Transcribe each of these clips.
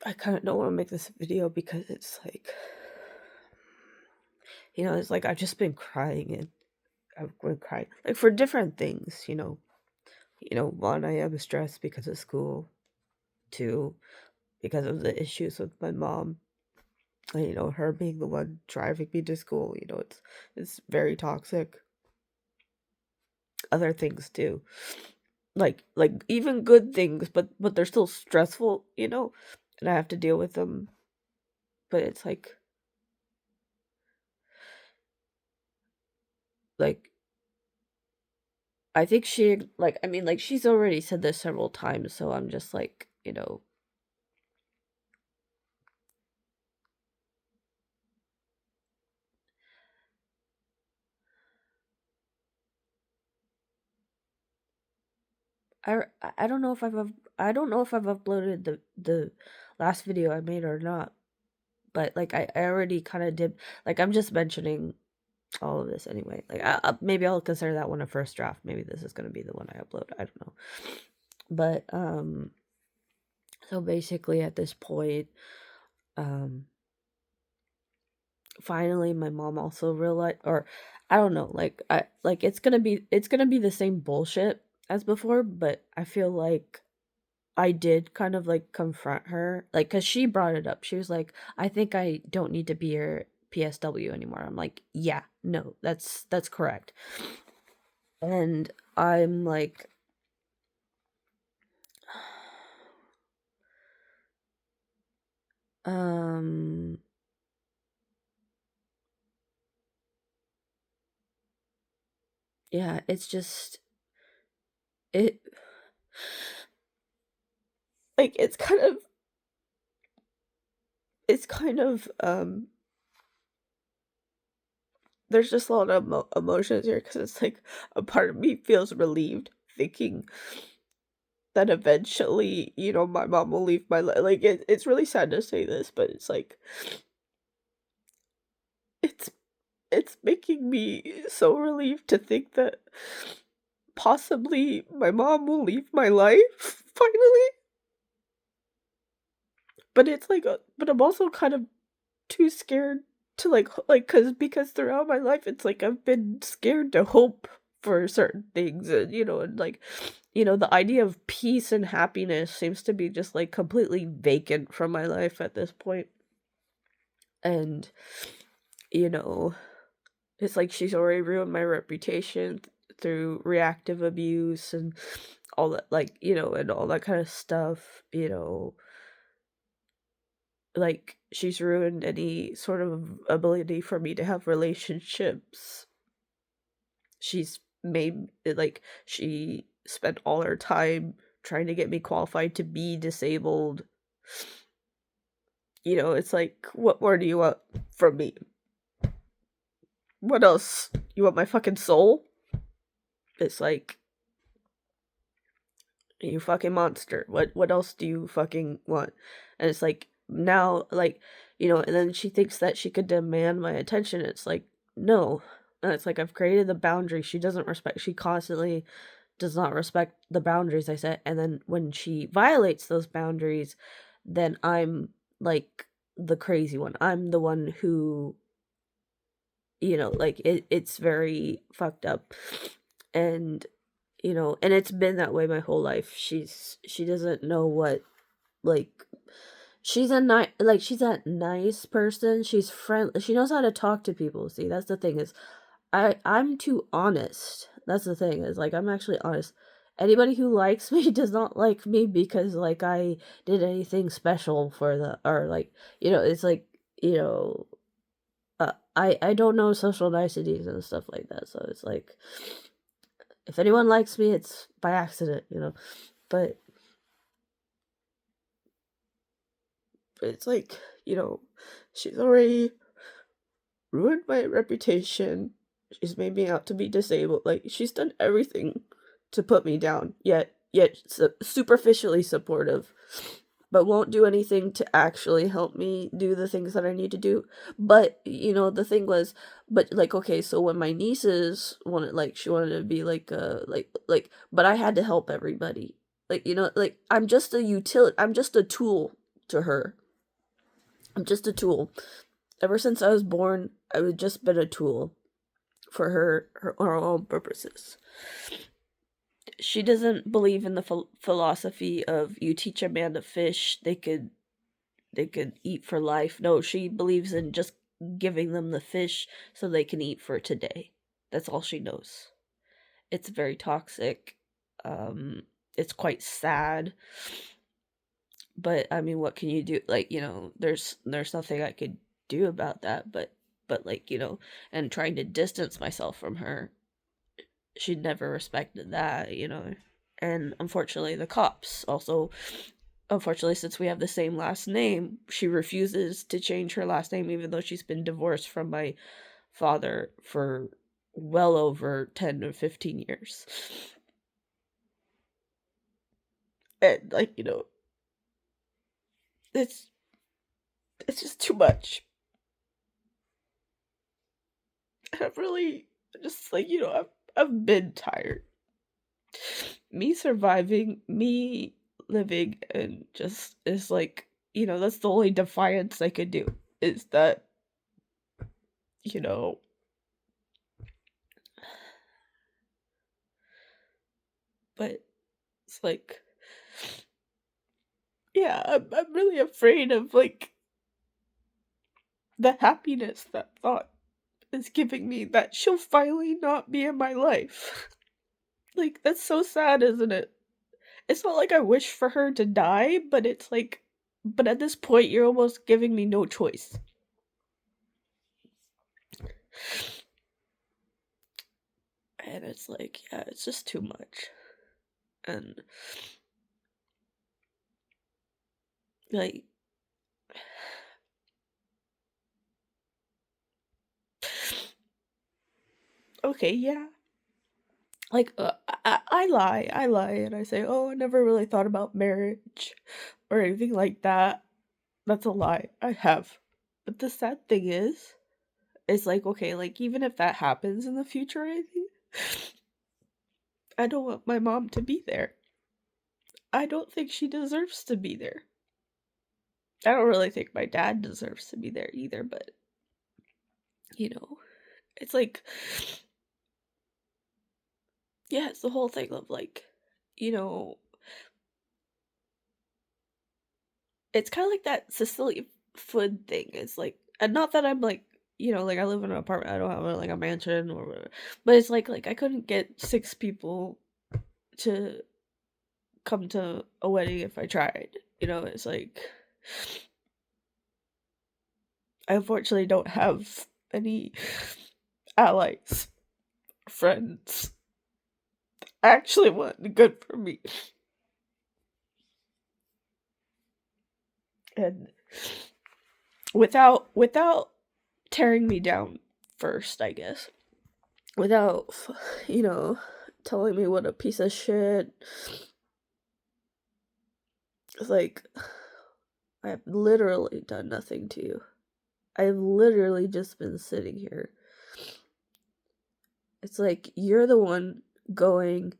I kind of don't want to make this video because it's like, it's like I've just been crying and I've been crying like for different things, one, I am stressed because of school. Two, because of the issues with my mom. And, her being the one driving me to school, it's very toxic. Other things too. Like even good things, but they're still stressful, and I have to deal with them. But it's like I think I mean, like, she's already said this several times, so I'm just like, I I don't know if I don't know if I've uploaded the last video I made or not, but like I already kind of did. Like, I'm just mentioning all of this anyway. Like, maybe I'll consider that one a first draft. Maybe this is gonna be the one I upload. I don't know, but so basically at this point, um, finally my mom also realized, or I don't know, like it's gonna be the same bullshit as before, but I feel like I did kind of like confront her, like, cause she brought it up. She was like, "I think I don't need to be your PSW anymore." I'm like, "Yeah, no, that's correct." And I'm like, um, yeah, it's just it, like, it's kind of there's just a lot of emotions here because it's like a part of me feels relieved thinking that eventually, my mom will leave my life. Like, it's really sad to say this, but it's like it's it's making me so relieved to think that possibly my mom will leave my life finally. But it's like, but I'm also kind of too scared to because throughout my life it's like I've been scared to hope for certain things, and the idea of peace and happiness seems to be just like completely vacant from my life at this point. And you know it's like she's already ruined my reputation through reactive abuse and all that, and all that kind of stuff. Like, she's ruined any sort of ability for me to have relationships. She's made it like she spent all her time trying to get me qualified to be disabled. It's like, what more do you want from me? What else? You want my fucking soul? It's like, you fucking monster. What else do you fucking want? And it's like, now, like, and then she thinks that she could demand my attention. It's like, no. And it's like, I've created the boundary. She constantly does not respect the boundaries I set. And then when she violates those boundaries, then I'm like the crazy one. I'm the one who, like, it's very fucked up. And and it's been that way my whole life. She doesn't know what, like, she's a nice person. She's friendly. She knows how to talk to people. See, that's the thing, is I'm too honest. That's the thing, is like, I'm actually honest. Anybody who likes me does not like me because like I did anything special for the, or like, it's like, you know I don't know social niceties and stuff like that. So it's like, if anyone likes me, it's by accident. But it's like, she's already ruined my reputation. She's made me out to be disabled. Like, she's done everything to put me down. Yet superficially supportive, but won't do anything to actually help me do the things that I need to do. But the thing was, but like, okay, so when my nieces wanted, like, she wanted to be like, but I had to help everybody. Like, like, I'm just a tool to her. I'm just a tool. Ever since I was born, I've just been a tool for her own purposes. She doesn't believe in the philosophy of you teach a man to fish, they could eat for life. No, she believes in just giving them the fish so they can eat for today. That's all she knows. It's very toxic. It's quite sad. But I mean, what can you do? Like, there's nothing I could do about that, but like, and trying to distance myself from her, she never respected that. And unfortunately, the cops also, unfortunately, since we have the same last name, she refuses to change her last name, even though she's been divorced from my father for well over 10 or 15 years. And, like, it's just too much. And I've really just, like, I've been tired. Me surviving, me living, and just is like, that's the only defiance I could do, is that, you know, but it's like, yeah, I'm really afraid of, like, the happiness that thought is giving me, that she'll finally not be in my life. Like, that's so sad, isn't it? It's not like I wish for her to die, but it's like, but at this point, you're almost giving me no choice. And it's like, yeah, it's just too much. And, like, okay, yeah. Like, I lie, and I say, oh, I never really thought about marriage or anything like that. That's a lie. I have. But the sad thing is, it's like, okay, like, even if that happens in the future, I think, I don't want my mom to be there. I don't think she deserves to be there. I don't really think my dad deserves to be there either, but, it's like, yeah, it's the whole thing of, like, it's kind of like that Cecilia Food thing. It's like, and not that I'm like, like, I live in an apartment, I don't have like a mansion or whatever, but it's like I couldn't get 6 people to come to a wedding if I tried. It's like, I unfortunately don't have any allies, friends, actually want good for me. And without tearing me down first, I guess. Without, telling me what a piece of shit. It's like, I've literally done nothing to you. I've literally just been sitting here. It's like, you're the one going,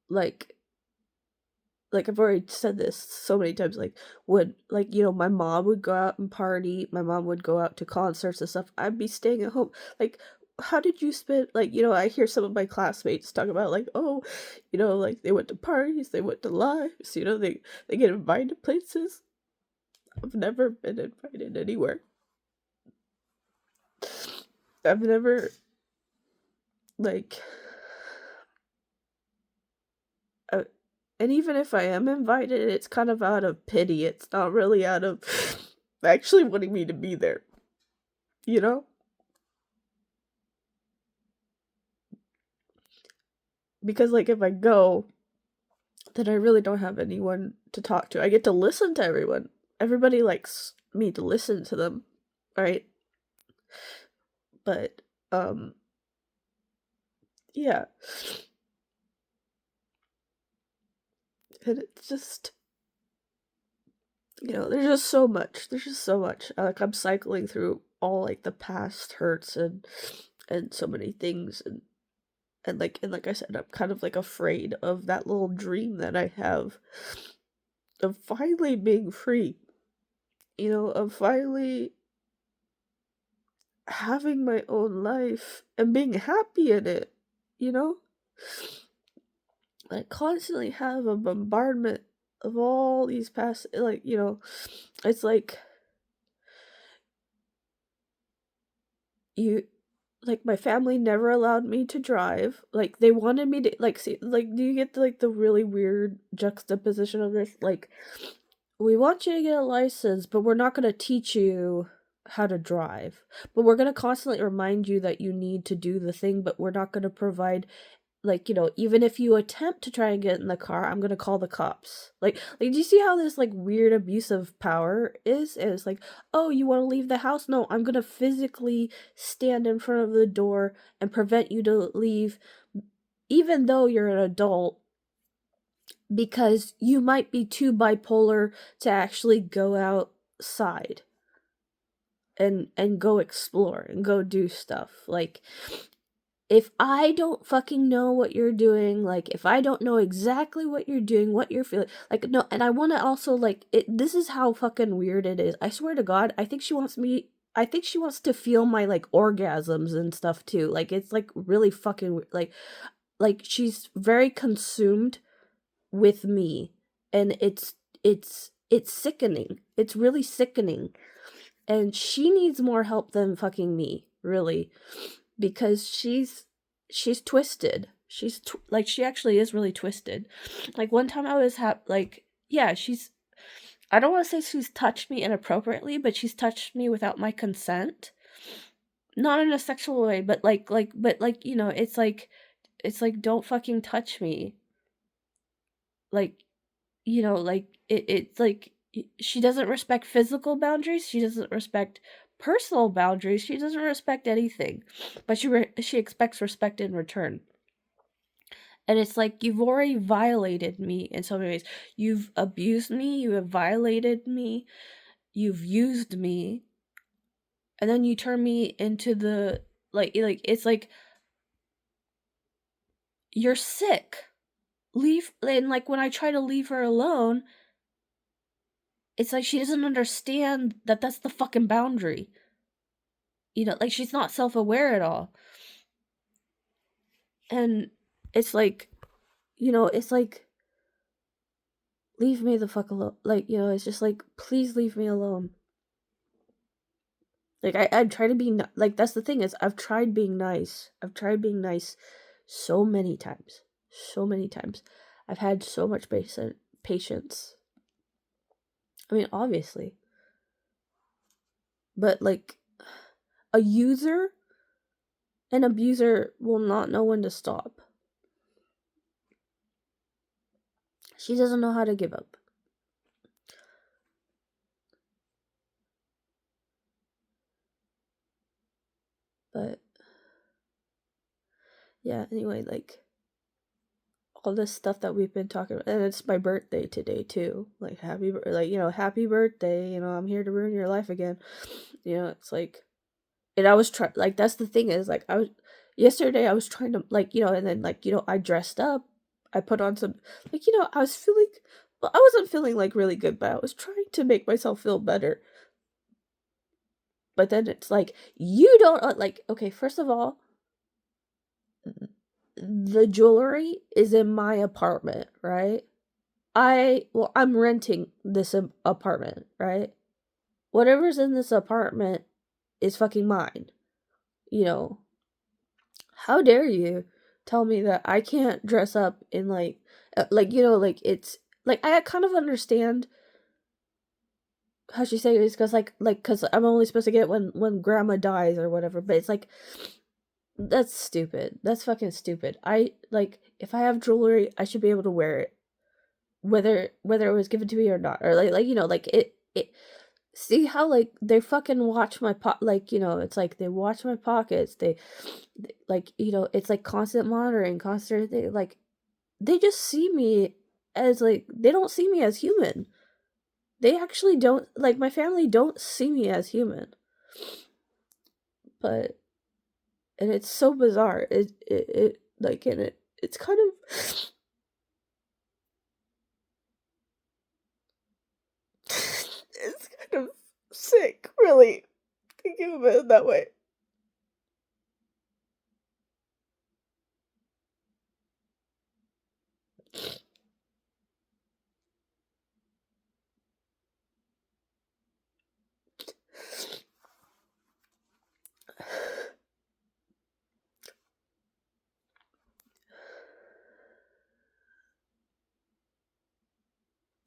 like I've already said this so many times, like, my mom would go out and party, my mom would go out to concerts and stuff, I'd be staying at home. Like, how did you spend, like, I hear some of my classmates talk about, like, oh, like, they went to parties, they went to lives, they get invited to places. I've never been invited anywhere. I've never, like, and even if I am invited, it's kind of out of pity. It's not really out of actually wanting me to be there. Because, like, if I go, then I really don't have anyone to talk to. I get to listen to everyone. Everybody likes me to listen to them, right? But, yeah. And it's just, there's just so much. There's just so much. Like, I'm cycling through all, like, the past hurts and so many things, and like I said, I'm kind of, like, afraid of that little dream that I have of finally being free. of finally having my own life and being happy in it, you know? I constantly have a bombardment of all these past, like, it's like you like my family never allowed me to drive. Like they wanted me to like see like do you get like the really weird juxtaposition of this? Like we want you to get a license, but we're not going to teach you how to drive. But we're going to constantly remind you that you need to do the thing, but we're not going to provide like, even if you attempt to try and get in the car, I'm gonna call the cops. Like, do you see how this like weird abuse of power is? And it's like, oh, you want to leave the house? No, I'm gonna physically stand in front of the door and prevent you to leave, even though you're an adult, because you might be too bipolar to actually go outside and go explore and go do stuff. Like, if I don't fucking know what you're doing, like if I don't know exactly what you're doing, what you're feeling, like no, and I want to also like this is how fucking weird it is. I swear to God, I think she wants to feel my like orgasms and stuff too. Like it's like really fucking like she's very consumed with me, and it's sickening. It's really sickening. And she needs more help than fucking me, really, because she's twisted. Like she actually is really twisted. Like one time I was like yeah, I don't want to say she's touched me inappropriately, but she's touched me without my consent. Not in a sexual way, but but like, it's like don't fucking touch me. Like, like it's like she doesn't respect physical boundaries, she doesn't respect personal boundaries, she doesn't respect anything, but she expects respect in return. And it's like you've already violated me in so many ways. You've abused me, you have violated me, you've used me, and then you turn me into the like it's like you're sick. Leave. And like when I try to leave her alone, it's like she doesn't understand that that's the fucking boundary. Like she's not self-aware at all. And it's like, it's like leave me the fuck alone. Like, it's just like please leave me alone. Like I try to be like that's the thing is I've tried being nice. I've tried being nice so many times. So many times. I've had so much patience. I mean, obviously. But like a user, an abuser will not know when to stop. She doesn't know how to give up. But yeah, anyway, like all this stuff that we've been talking about, and it's my birthday today too. Like happy birthday, I'm here to ruin your life again. It's like, and I was trying, like that's the thing is like yesterday I was trying to like, and then like, I dressed up, I put on some like, I was feeling, well, I wasn't feeling like really good, but I was trying to make myself feel better. But then it's like, you don't like, okay, first of all, the jewelry is in my apartment, right? I'm renting this apartment, right? Whatever's in this apartment is fucking mine. How dare you tell me that I can't dress up in like like it's like I kind of understand how she say it's because I'm only supposed to get it when grandma dies or whatever, but it's like that's stupid. That's fucking stupid. I like if I have jewelry, I should be able to wear it, whether it was given to me or not, or like like it. See how like they fucking watch my like it's like they watch my pockets. They like it's like constant monitoring, constant like they just see me as like they don't see me as human. They actually don't like my family don't see me as human. But and it's so bizarre. It like and it's kind of it's kind of sick, really, thinking of it that way.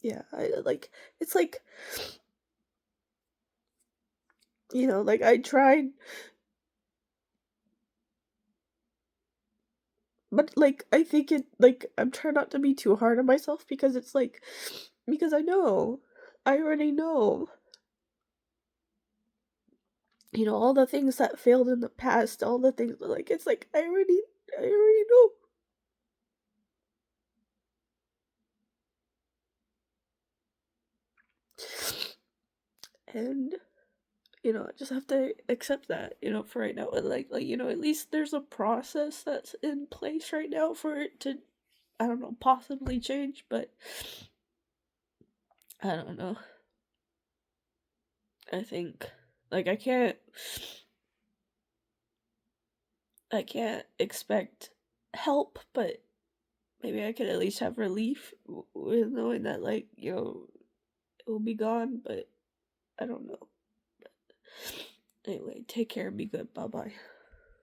Yeah, I like it's like, like I tried, but like I think I'm trying not to be too hard on myself because it's like because I already know, all the things that failed in the past, all the things like it's like I already know. And I just have to accept that, for right now. And at least there's a process that's in place right now for it to, I don't know, possibly change, but I don't know. I think like I can't expect help, but maybe I could at least have relief with knowing that it will be gone, but I don't know. Anyway, take care and be good. Bye bye.